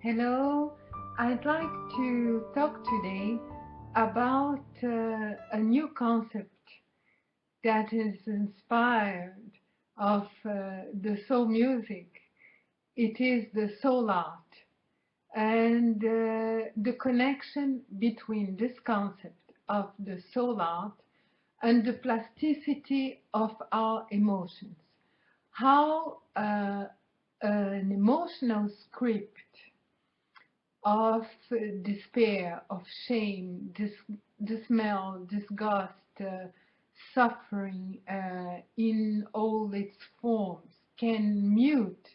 Hello, I'd like to talk today about a new concept that is inspired of the soul music. It is the soul art and the connection between this concept of the soul art and the plasticity of our emotions. How an emotional script of despair, of shame, dismay, disgust, suffering in all its forms can mute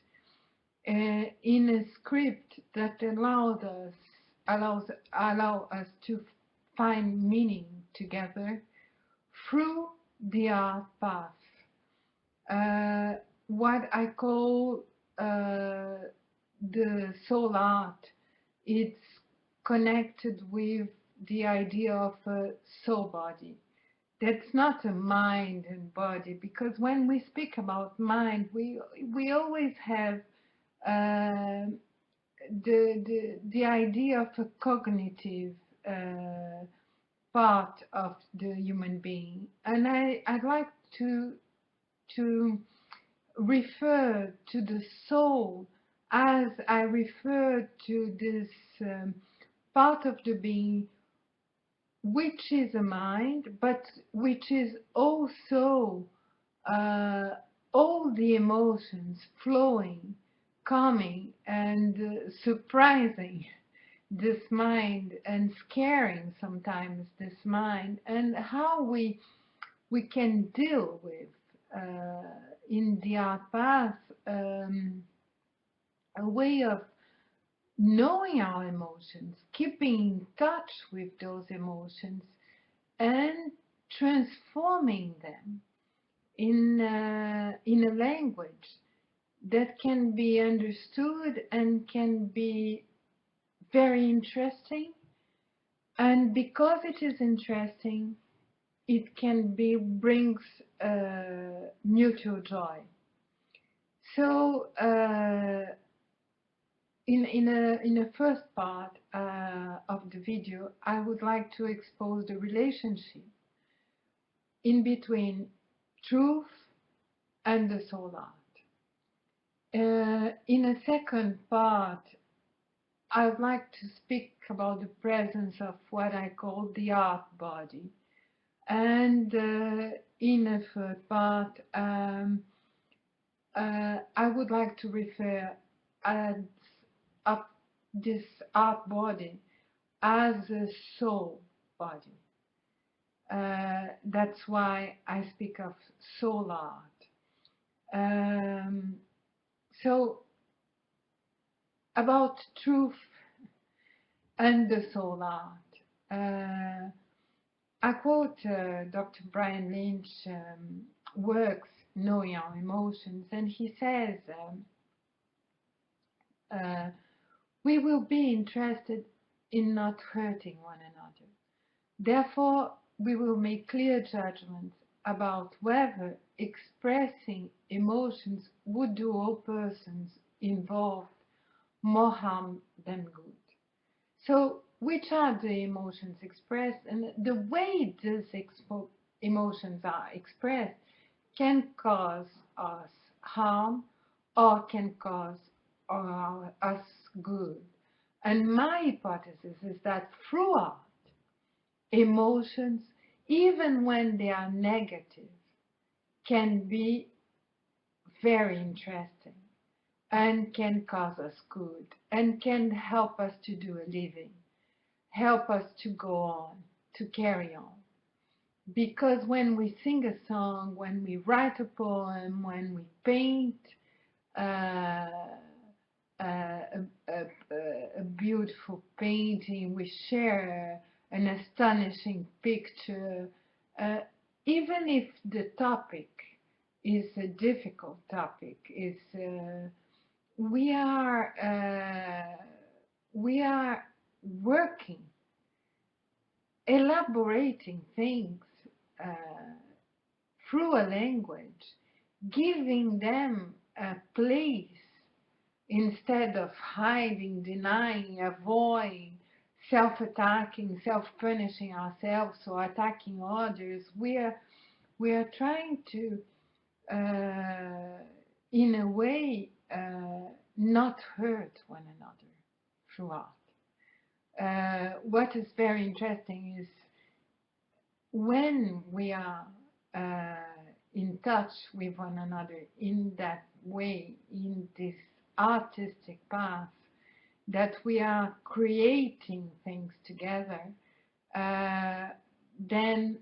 in a script that allow us to find meaning together through the art path. What I call the soul art, it's connected with the idea of a soul body. That's not a mind and body, because when we speak about mind, we always have the idea of a cognitive part of the human being, and I'd like to refer to the soul as I refer to this part of the being which is a mind, but which is also uh, all the emotions flowing, coming, and surprising this mind, and scaring sometimes this mind, and how we can deal with in the art path a way of knowing our emotions, keeping in touch with those emotions, and transforming them in a language that can be understood and can be very interesting. And because it is interesting, it can be brings mutual joy. So in a first part of the video, I would like to expose the relationship in between truth and the soul art. In a second part, I would like to speak about the presence of what I call the art body. And in a third part, I would like to refer as up this art body as a soul body. That's why I speak of soul art. So about truth and the soul art. I quote Dr. Brian Lynch works, Knowing Our Emotions, and he says, we will be interested in not hurting one another. Therefore, we will make clear judgments about whether expressing emotions would do all persons involved more harm than good. So, which are the emotions expressed, and the way these emotions are expressed can cause us harm or can cause us good. And my hypothesis is that throughout emotions, even when they are negative, can be very interesting and can cause us good and can help us to do a living, help us to go on, to carry on. Because when we sing a song, when we write a poem, when we paint uh, a beautiful painting, we share an astonishing picture, even if the topic is a difficult topic, we are working, elaborating things uh, through a language, giving them a place instead of hiding, denying, avoiding, self-attacking, self-punishing ourselves or attacking others, we are trying to, in a way, not hurt one another throughout. What is very interesting is when we are in touch with one another in that way, in this artistic path, that we are creating things together, then,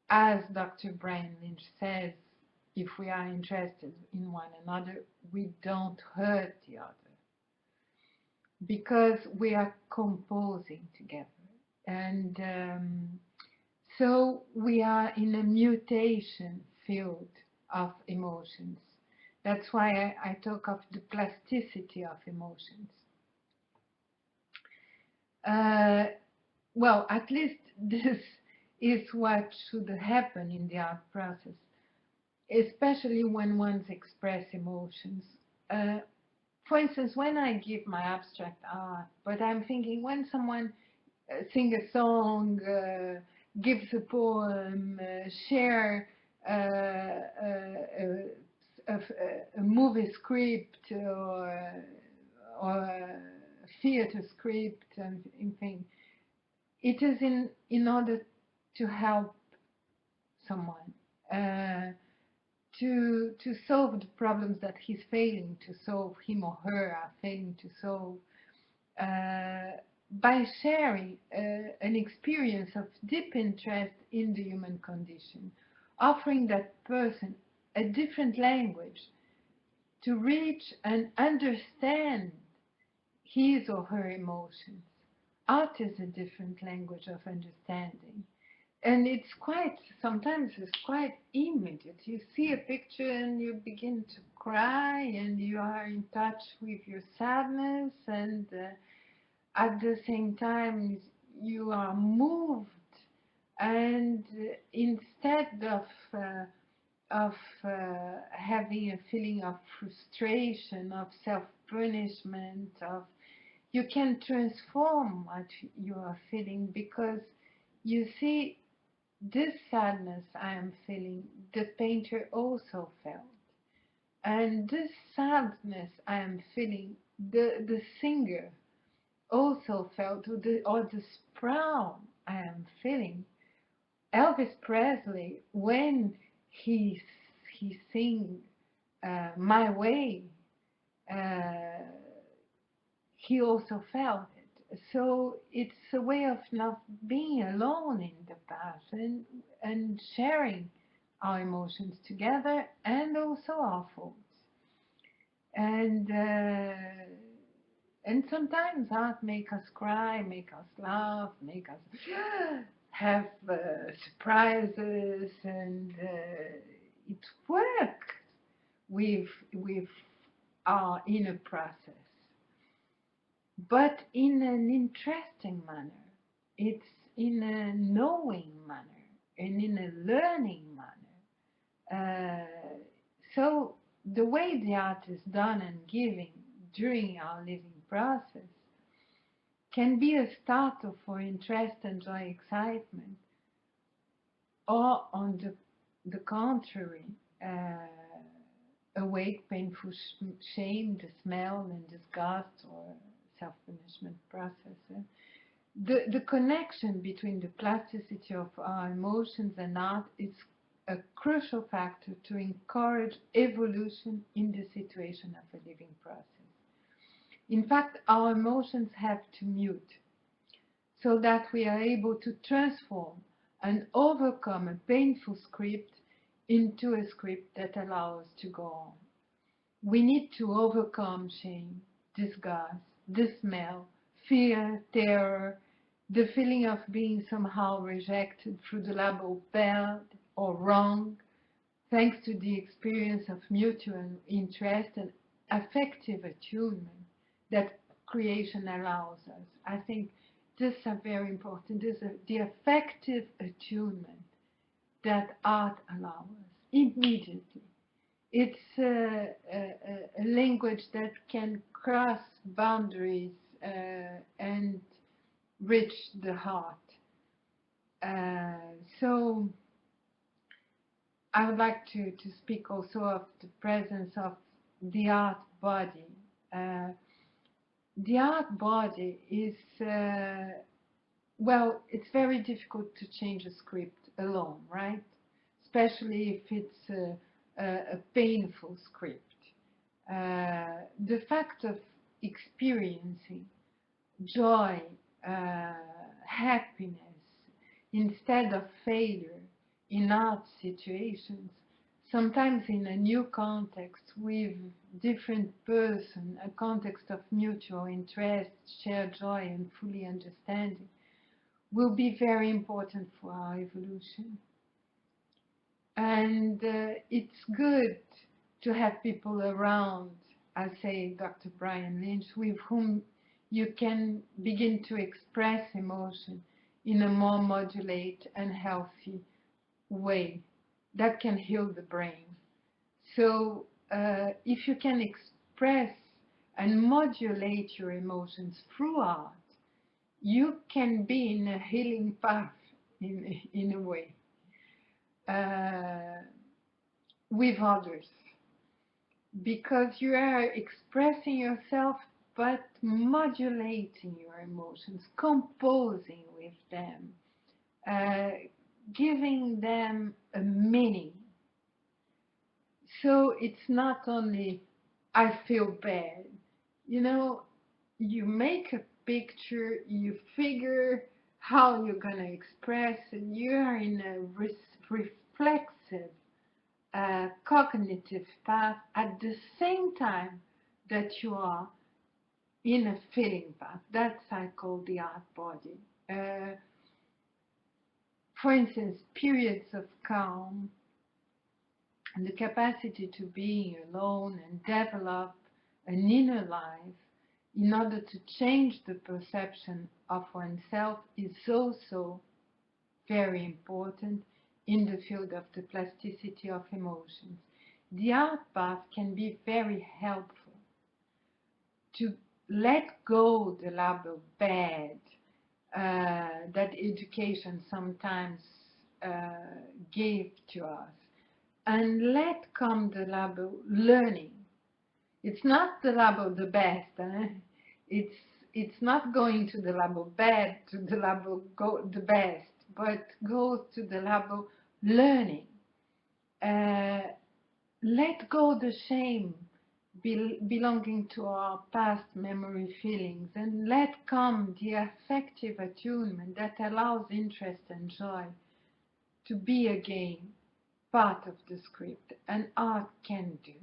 as Dr. Brian Lynch says, if we are interested in one another, we don't hurt the other, because we are composing together. And so we are in a mutation field of emotions. That's why I talk of the plasticity of emotions. Well, at least this is what should happen in the art process, especially when one's express emotions. For instance, when I give my abstract art, but I'm thinking when someone sing a song, gives a poem, share a movie script or a theater script and thing, it is in order to help someone, to solve the problems that he's failing to solve, him or her are failing to solve, by sharing an experience of deep interest in the human condition, offering that person a different language to reach and understand his or her emotions. Art is a different language of understanding. And it's sometimes it's quite immediate. You see a picture and you begin to cry and you are in touch with your sadness, and at the same time you are moved, and instead of having a feeling of frustration, of self-punishment, you can transform what you are feeling, because you see, this sadness I am feeling, the painter also felt. And this sadness I am feeling, the singer also felt, or the sprout I am feeling. Elvis Presley, when he sing My Way, he also felt it. So it's a way of not being alone in the past, and sharing our emotions together, and also our faults. And sometimes art make us cry, make us laugh, make us have surprises, and it works with our inner process, but in an interesting manner. It's in a knowing manner and in a learning manner. So the way the art is done and giving during our living process can be a starter for interest and joy, excitement, or on the contrary, awake painful shame, dismay, and disgust, or self-punishment process. The connection between the plasticity of our emotions and art is a crucial factor to encourage evolution in the situation of a living process. In fact, our emotions have to mute so that we are able to transform and overcome a painful script into a script that allows us to go on. We need to overcome shame, disgust, dismay, fear, terror, the feeling of being somehow rejected through the label bad or wrong, thanks to the experience of mutual interest and affective attunement that creation allows us. I think this is very important. This is the affective attunement that art allows us immediately. it's a language that can cross boundaries and reach the heart. So I would like to speak also of the presence of the art body. The art body is, well, it's very difficult to change a script alone, right? Especially if it's a painful script. The fact of experiencing joy, happiness, instead of failure in art situations, sometimes in a new context with different person, a context of mutual interest, shared joy and fully understanding, will be very important for our evolution. And it's good to have people around, I say Dr. Brian Lynch, with whom you can begin to express emotion in a more modulate and healthy way that can heal the brain. So if you can express and modulate your emotions through art, you can be in a healing path in a way with others, because you are expressing yourself but modulating your emotions, composing with them, giving them a meaning. So it's not only I feel bad, you know, you make a picture, you figure how you're going to express, and you're in a reflexive, cognitive path at the same time that you are in a feeling path. That's I call the art body. For instance, periods of calm and the capacity to be alone and develop an inner life in order to change the perception of oneself is also very important in the field of the plasticity of emotions. The art path can be very helpful to let go the label bad that education sometimes gave to us, and let come the label learning. It's not the label the best. It's not going to the label bad to the label go the best, but goes to the label learning. Let go the shame belonging to our past memory feelings, and let come the affective attunement that allows interest and joy to be again part of the script, and art can do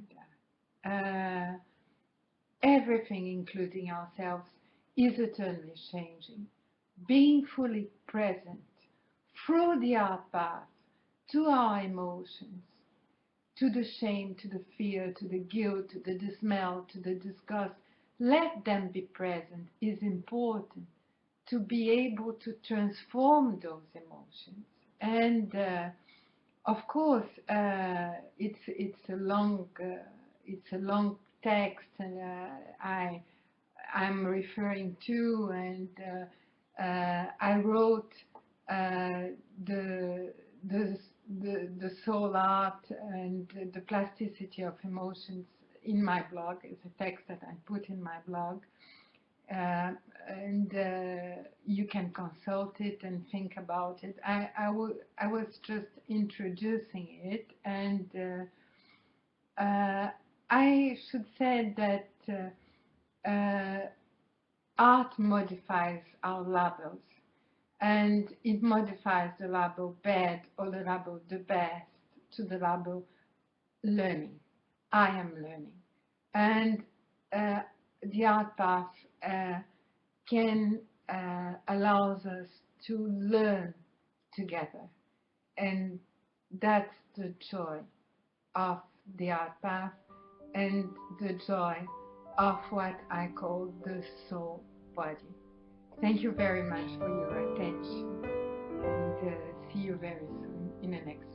that. Everything, including ourselves, is eternally changing. Being fully present through the art path to our emotions, to the shame, to the fear, to the guilt, to the dismay, to the disgust, let them be present is important to be able to transform those emotions. And of course, it's a long text, and I'm referring to, and I wrote the soul art and the plasticity of emotions in my blog. It's a text that I put in my blog, and you can consult it and think about it. I was just introducing it, and I should say that art modifies our labels, and it modifies the label bad or the label the best to the label learning. I am learning. And the art path can allows us to learn together, and that's the joy of the art path and the joy of what I call the soul body. Thank you very much for your attention, and see you very soon in the next